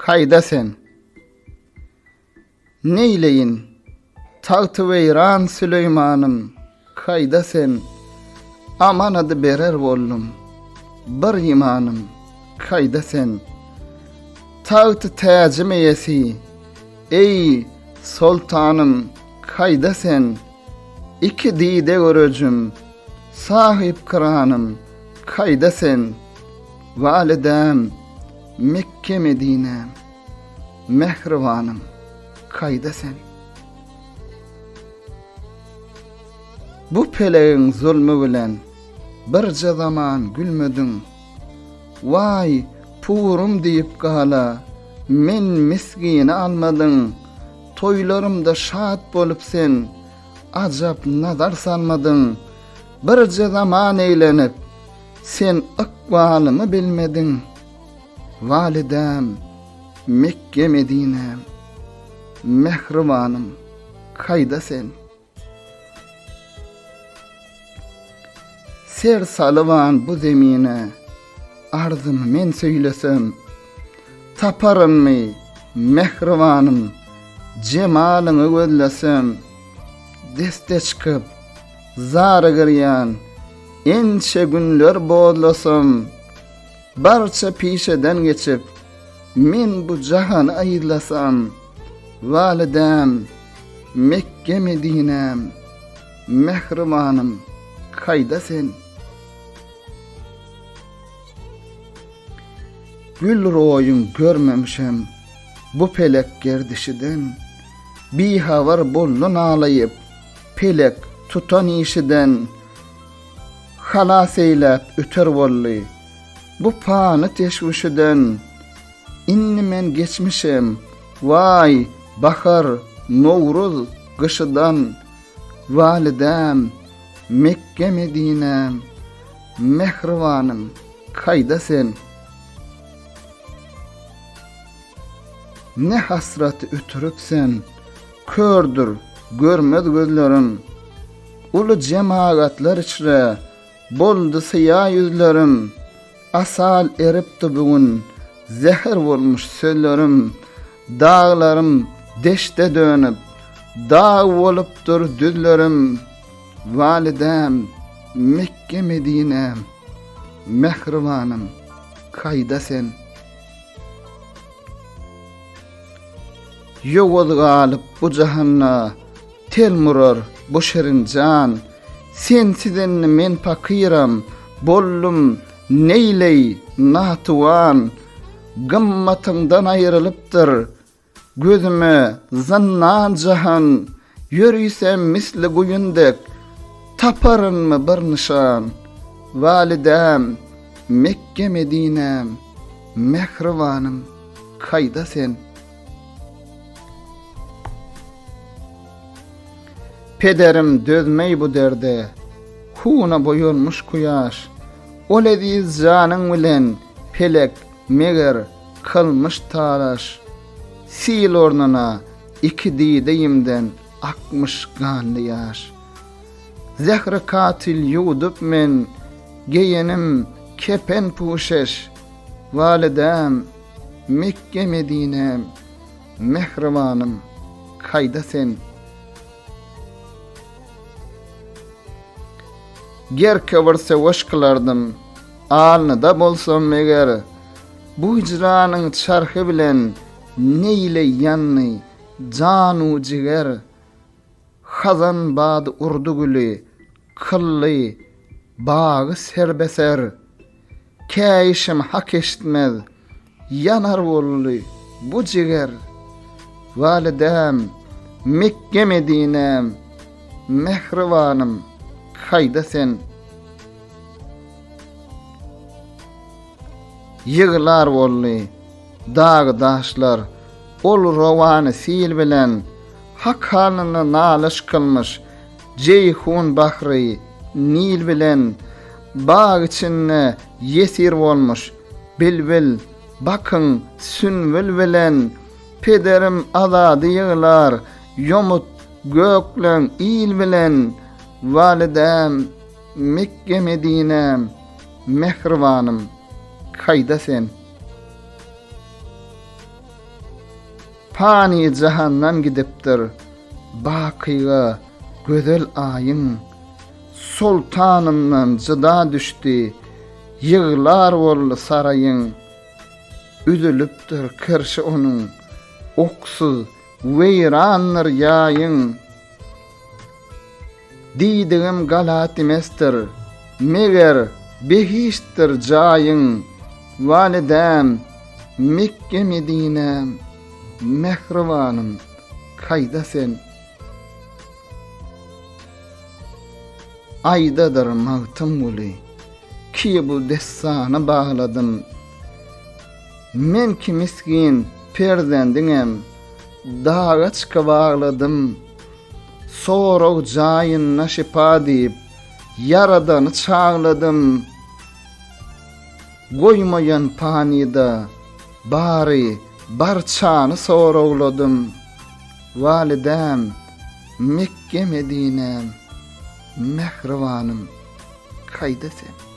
Kayda sen. Neyleyin tağtı veyran Süleymanım, kayda sen. Aman adı berer bollum bir imanım, kayda sen. Tağtı tacım eyesi ey sultanım, kayda sen. İki dide görücüm sahip kıranım, kayda sen. Validem Mekke Medinem, mehrivanım, kayda sen. Bu peleğin zulmü bilen birce zaman gülmedin. Vay purum deyip gala men miskini almadın. Toylarımda şad bolup sen acap nazar salmadın. Birce zaman eğlenip sen ıkbalımı bilmedin. Validem Mekke Medinem, mehrivanım, kayda sen. Ser salıvan bu zemine arzımı men söylesem, taparın mı mehrivanım cemalını gözlesem. Deste çıkıp zara giryan ençe günler boğulasam, barça pişeden geçip men bu cahanı ayırlasam. Validem Mekke Medinem, mehrivanım, kayda sen. Gül royun görmemişem bu pelek gerdişiden. Bir havar bollun ağlayıp pelek tutan işiden. Halas eylep öter bolly bu panı teşvişiden. İnni men geçmişem vay bahar Novruz kışıdan. Validem Mekke Medinem, mehrivanım, kayda sen. Ne hasratı ötürüpsen kördür görmez gözlerim. Ulu cemaatlar içre boldu siyah yüzlerim. Asal eripti bugün zehir olmuş sözlerim. Dağlarım deşte dönüp dağ olupdur düzlerim. Validem Mekke Medinem, mehrivanım, kayda sen. Yogul galıp bu cahanna tel murar bu şerin can. Sensidenni men pakiram bollum neyley natuvan. Gımmatımdan ayrılıptır gözüme zannan cahan. Yürüysem misli guyundek taparın mı bir nişan. Validem Mekke Medinem, mehrivanım, kayda sen. Pederim dözmey bu derde huna boyulmuş kuyaş. O lediz canın bilen pelek meger kılmış talaş. Sil ornuna iki dideyimden akmış kanlı yaş. Zehri katil yudup men geyenim kepen puşeş. Validem Mekke Medinem, mehrivanım, kayda sen. Ger kıvırsa hoş kılardım alnı da bolsam meger. Bu hicranın çarkı bilen neyle yanny canu ciger. Hazan bad urdu gülü kıllı bağı serbeser. Kayışım hak eşitmez yanar bollu bu ciger. Validem Mekke Medinem, mehrivanım, kayda sen. Yığlar bollu dağ daşlar ol rovanı sil bilen. Hak halını nalış kılmış Ceyhun Bahri Nil bilen. Bağ içinne yesir olmuş bilbil bakın sünvül bilen. Pederim azadı yığlar yomut göklen il bilen. Validem Mekke Medinem, mehrivanım, kayda sen. fani jahandan gidipdir. Bakyga gözel aýyň sultanyndan jyda düşdi. Ýyglar boldy saraýyň. Üzülüpdir kirşi onuň oksuz weýranlar ýaýyň. Diýdigim galat emesdir, meger behiştir jaýyň. Walidem, Mekke Medinem, mehribanym, kaýda sen? Aýdadyr mawtym guly, ki bu dessany bagladym. Men ki miskin perzendiňem, daga çyka bagladym. Sorag jaýyna şipa diýip, yaradany çağladym. Goýmaýan panida, bari barçany soragladym. Walidem, Mekke Medinem, mehribanym, kaýda sen?